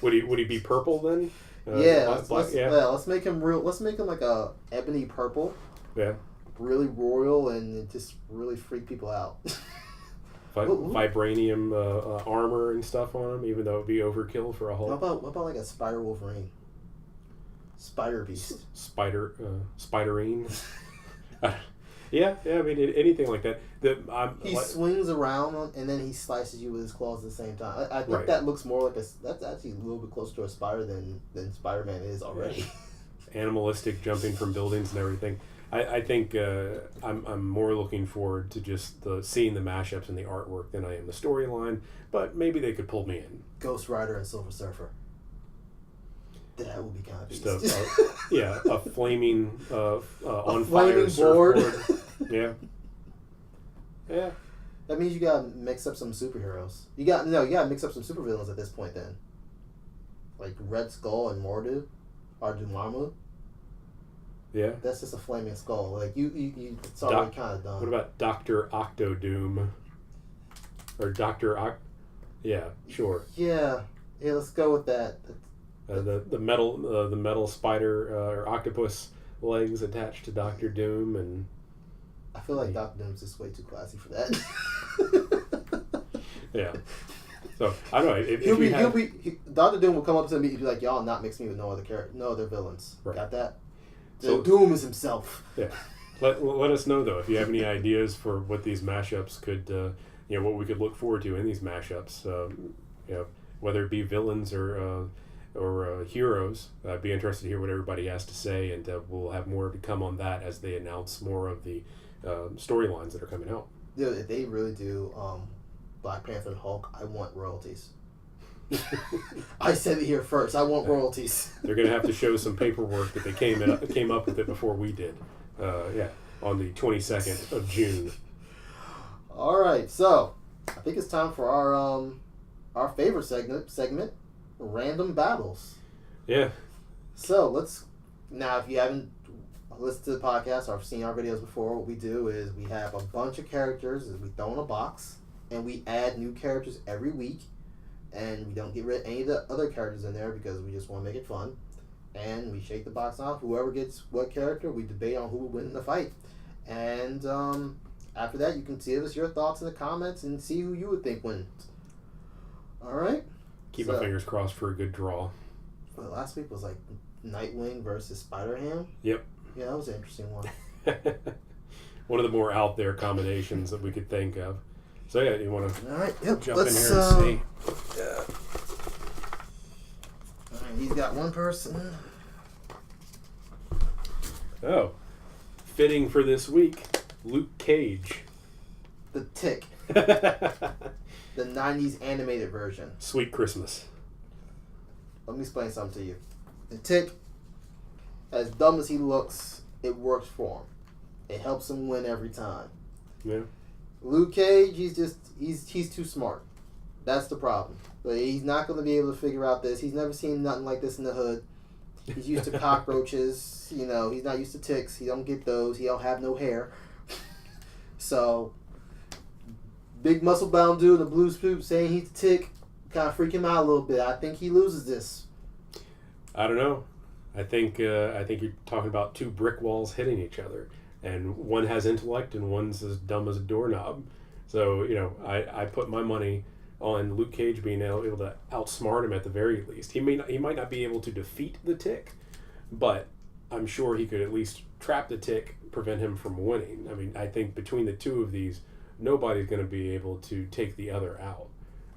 Would he be purple then? Let's make him real. Let's make him like a ebony purple. Yeah. Really royal and just really freak people out. vibranium armor and stuff on him, even though it'd be overkill for a Hulk. What about like a Spider Wolverine? Spider Beast. Spiderine. Yeah. I mean, anything like that. He swings around and then he slices you with his claws at the same time. I think that looks more like that's actually a little bit closer to a spider than Spider-Man is already. Animalistic, jumping from buildings and everything. I think I'm more looking forward to just seeing the mashups and the artwork than I am the storyline. But maybe they could pull me in. Ghost Rider and Silver Surfer. That would be kind of beast. A flaming on fire board. Yeah. That means you gotta mix up some superheroes. You gotta mix up some supervillains at this point then. Like Red Skull and Mordu, or Dormammu. Yeah. That's just a flaming skull. Like you it's already kind of done. What about Dr. Octodoom? Or Dr. Yeah, sure. Yeah, let's go with that. The metal spider or octopus legs attached to Dr. Doom, and I feel like Dr. Doom's just way too classy for that. Yeah. So I don't know. Dr. Doom will come up to me and be like, "Y'all not mix me with no other villains." Right. Got that? So Doom is himself. Yeah. Let us know though if you have any ideas for what these mashups could, what we could look forward to in these mashups. Whether it be villains or heroes. I'd be interested to hear what everybody has to say, and we'll have more to come on that as they announce more of the storylines that are coming out. Dude, if they really do Black Panther and Hulk, I want royalties. I said it here first. I want royalties. They're going to have to show some paperwork that they came up with it before we did. On the 22nd of June. All right, so I think it's time for our favorite segment. Random battles. Yeah. So now if you haven't listened to the podcast or seen our videos before, what we do is we have a bunch of characters that we throw in a box and we add new characters every week, and we don't get rid of any of the other characters in there because we just want to make it fun, and we shake the box off. Whoever gets what character, we debate on who will win in the fight, and after that you can give us your thoughts in the comments and see who you would think wins. Alright. Keep my fingers crossed for a good draw. Well, last week was like Nightwing versus Spider-Ham. Yep. Yeah, that was an interesting one. One of the more out there combinations that we could think of. So yeah, you want to jump in here and see? Yeah. All right, he's got one person. Oh, fitting for this week, Luke Cage. The Tick. The 90s animated version. Sweet Christmas. Let me explain something to you. The Tick, as dumb as he looks, it works for him. It helps him win every time. Yeah. Luke Cage, he's too smart. That's the problem. But he's not going to be able to figure out this. He's never seen nothing like this in the hood. He's used to cockroaches. He's not used to ticks. He don't get those. He don't have no hair. So, big muscle-bound dude in a blue suit saying he's a tick kind of freak him out a little bit. I think he loses this. I don't know. I think you're talking about two brick walls hitting each other, and one has intellect and one's as dumb as a doorknob. So I put my money on Luke Cage being able to outsmart him at the very least. He might not be able to defeat the Tick, but I'm sure he could at least trap the Tick, prevent him from winning. I mean, I think between the two of these, nobody's going to be able to take the other out.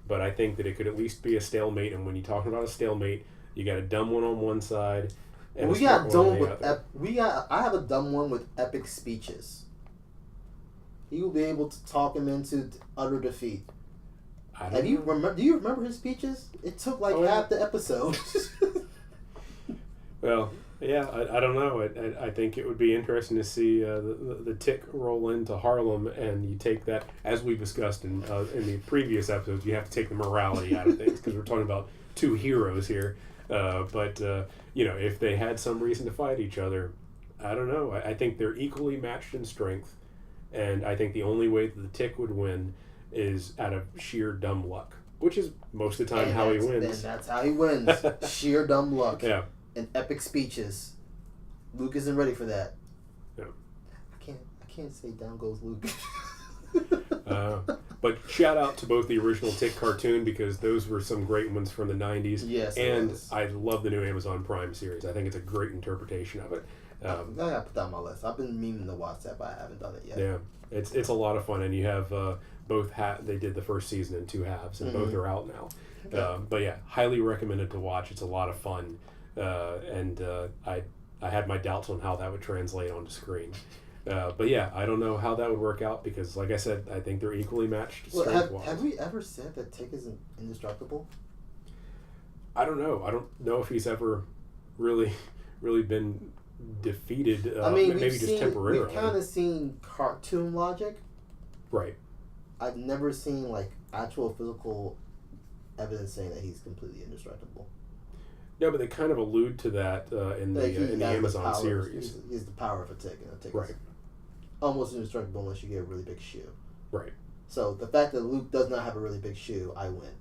But I think that it could at least be a stalemate, and when you're talking about a stalemate, you got a dumb one on one side and a smart one on the other. I have a dumb one with epic speeches. He will be able to talk him into utter defeat. Do you remember his speeches? It took half the episode. Well, yeah, I don't know. I think it would be interesting to see the Tick roll into Harlem, and you take that, as we discussed in the previous episodes, you have to take the morality out of things because we're talking about two heroes here. But if they had some reason to fight each other, I don't know. I think they're equally matched in strength, and I think the only way that the Tick would win is out of sheer dumb luck, which is most of the time how he wins. And that's how he wins. Sheer dumb luck. Yeah. And epic speeches. Luke isn't ready for that. Yeah. I can't say down goes Luke. But shout out to both the original Tick cartoon, because those were some great ones from the 90s. Yes, and I love the new Amazon Prime series. I think it's a great interpretation of it. I gotta put that on my list. I've been meaning to watch that, but I haven't done it yet. Yeah, it's a lot of fun, and you have both. They did the first season in 2 halves, and both are out now. Okay. But yeah, highly recommended to watch. It's a lot of fun, and I had my doubts on how that would translate onto screen. But yeah, I don't know how that would work out, because, like I said, I think they're equally matched strength-wise. Have we ever said that Tick isn't indestructible? I don't know. I don't know if he's ever really been defeated. I mean, maybe just temporarily. We've kind of seen cartoon logic. Right. I've never seen like actual physical evidence saying that he's completely indestructible. No, but they kind of allude to that in the Amazon series. He's the power of a Tick, and a Tick right. is almost indestructible unless you get a really big shoe. Right. So the fact that Luke does not have a really big shoe, I win.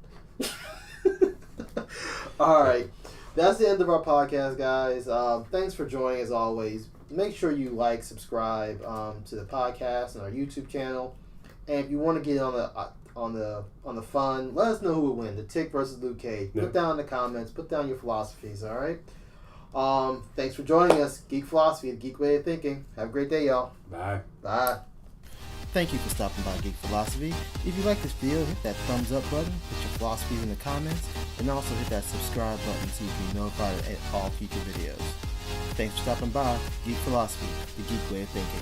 All right. That's the end of our podcast, guys. Thanks for joining, as always. Make sure you like, subscribe to the podcast and our YouTube channel. And if you want to get on the fun, let us know who will win, the Tick versus Luke Cage. Put down in the comments. Put down your philosophies. All right. Thanks for joining us. Geek Philosophy, the Geek Way of Thinking. Have a great day, y'all. Bye. Bye. Thank you for stopping by Geek Philosophy. If you like this video, hit that thumbs up button, put your philosophies in the comments, and also hit that subscribe button so you can be notified of all future videos. Thanks for stopping by Geek Philosophy, the Geek Way of Thinking.